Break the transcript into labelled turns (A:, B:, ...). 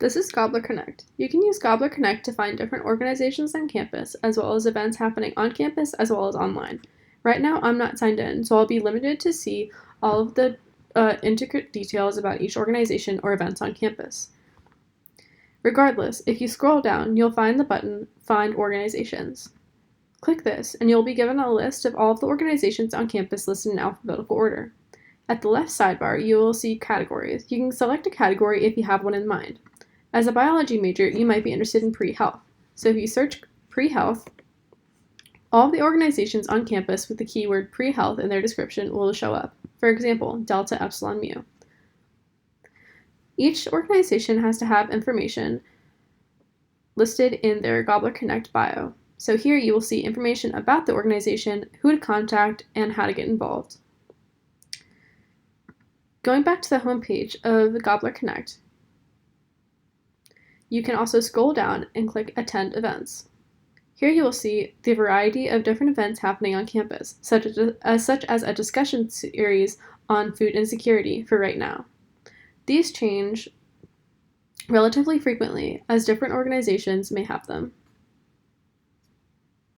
A: This is GobblerConnect. You can use GobblerConnect to find different organizations on campus, as well as events happening on campus as well as online. Right now, I'm not signed in, so I'll be limited to see all of the intricate details about each organization or events on campus. Regardless, if you scroll down, you'll find the button Find Organizations. Click this, and you'll be given a list of all of the organizations on campus listed in alphabetical order. At the left sidebar, you will see categories. You can select a category if you have one in mind. As a biology major, you might be interested in pre-health. So if you search pre-health, all of the organizations on campus with the keyword pre-health in their description will show up. For example, Delta Epsilon Mu. Each organization has to have information listed in their GobblerConnect bio. So here you will see information about the organization, who to contact, and how to get involved. Going back to the homepage of the GobblerConnect, you can also scroll down and click Attend Events. Here you will see the variety of different events happening on campus, such as a discussion series on food insecurity for right now. These change relatively frequently as different organizations may have them.